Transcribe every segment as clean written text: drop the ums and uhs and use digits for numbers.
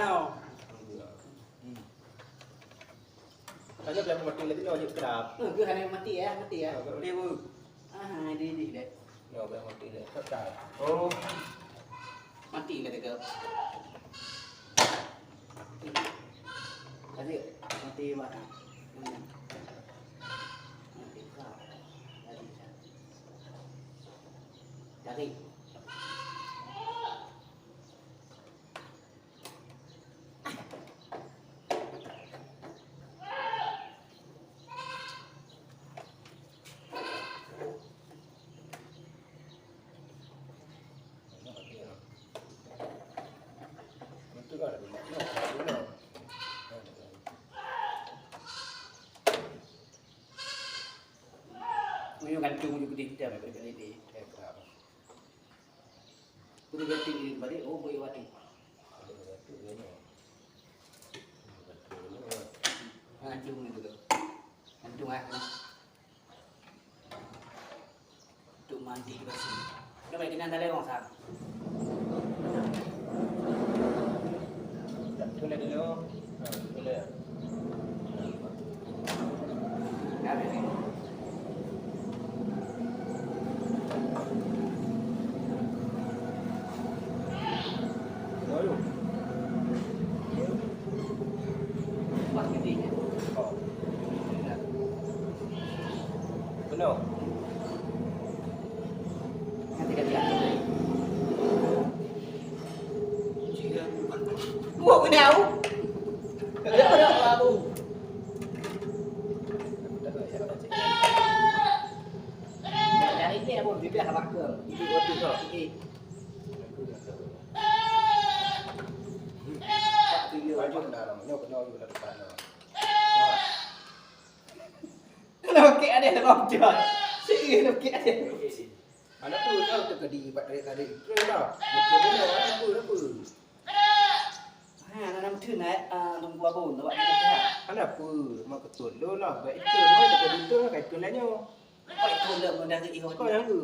nào hanya bilang mati lagi no je kerap cứ hai mati ya dia bu hai đi đấy no bilang mati lagi kerap oh mati là được cái gì mati mà jadi Ini kan cuma juga di dalam balik di kerap. Kudu ganti balik oh boleh wati. Hancung itu loh. Hancung ah. Untuk mandi di sini. Kita baik dengan dalai orang sah. Boleh dulu. Boleh. Ada ni. Buat gede. Oh. Benar. Nanti kan dia. Mua cái nào? Ada babu. Dari ini apa? Dia habaq ke. Ini waktu tu. Ini. Tak video. Baju dah no kenaอยู่ในdepan no. Kenapa kek ada orang jual? Si kenapa kek ada? Anak tu tahu terkedi pada itu dah. Betul betul apa? Ha, nam thứ này đồng qua bồn các bạn thấy ha. Apa? Mak ketul lo lah. Baik itu mai terkedi tu kai tu lainnya. Vậy thôi lượng mình đang tự ý Kau yang tu.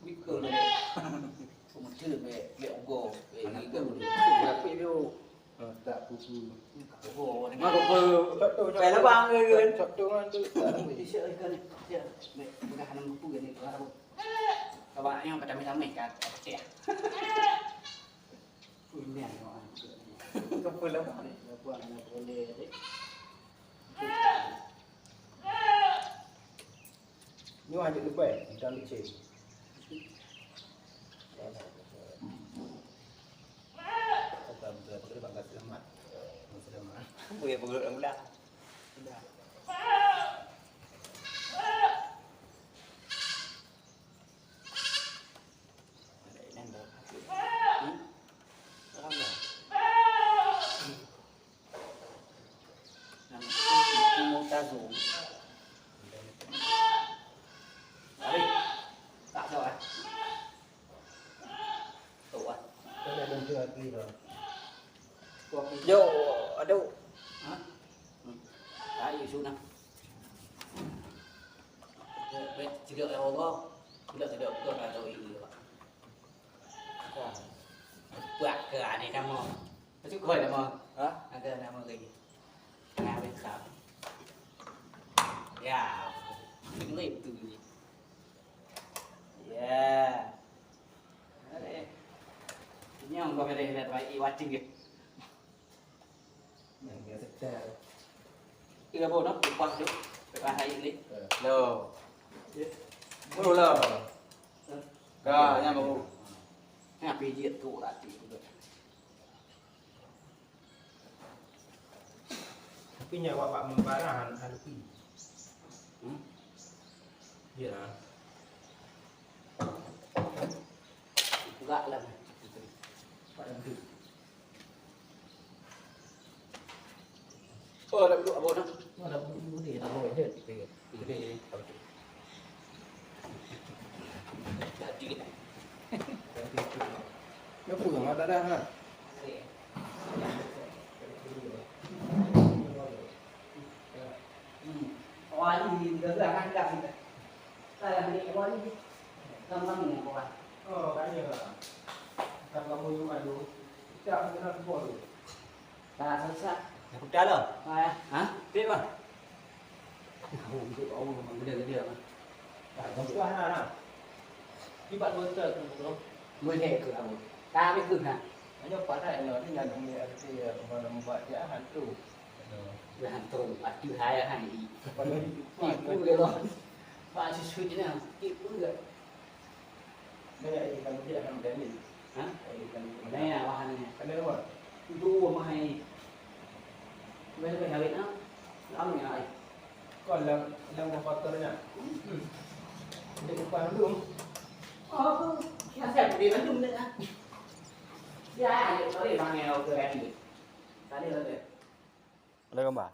nguy cơ này. Một thứ về liệu gồ về nguy cơ một Berapa dia? Tak pupu. gồ này. Mak ketul. Phải là bao người người. Cok tu kan tu. Đi sợ cái này. Sợ. Mẹ bukan hanya mampu gini kalau các bạn yang pada minta mereka trẻ. Ini yang Kau pula apa? buat anak boleh deh. Ni hanya lebih dalam leceh. Betul bangga selamat. Selamat. Boleh bergerak mula. Sudah. Yo, aduh. Hả? Tại vì xuống nào. Chỉ được em không? Chỉ được cơ là rồi. Quạt cả này năm mò. Nó chút khơi là mò. Hả? Ăn cơm năm mò gì? Nào bên sao? Yeah. Đừng lấy từ gì. Yeah. Đấy. Nhưng mà cái này là phải watching kìa. Kira bố nó cũng quăng chút. Phải qua hai lý. Lo. Bố lo. Cả nhà bố. Nga pi diện thủ đã chỉ được. Tapi nyawa Pak Membarahan ada pi. Iya lah. Gak lah. Pak Emdu. Ada dulu abon đó. Ada budi nak boleh dia. Gede. Jadi kita. Nó phường nó đã ra ha. Awal ini juga kan tidak kita. Saya beli awal ini. Gampang ni awal. Oh, kayaknya lah. Kalau kamu cuma dulu, tak kena boleh. Ta sasa. Phục tra rồi. Hả? Tiếp rồi. Không chịu ông mà cái điều mà. Không chịu hai nào. Khi bạn muốn chờ không? Mới thể cửa một. Ta mới cửa hả? Nhưng quá này nó thì nhận được thì mà vợ sẽ hắn chủ. Về hàng tuần bắt chữ hai là hàng gì? Còn đây Kịp cũng được rồi. Bạn sẽ suy thế nào? Kịp cũng được. đây này cần cái gì làm cái gì? Hả? Đây Đây là bạn này. cái đấy mà. Tu mà hay. Bây giờ phải nó. Ông này. Còn là một vật tôi nè. Để cũng qua nó đúng. Nó sẽ bị bắn chung nữa. Ra nó để bằng nghèo từ em gì? Cái này là Đây con bà.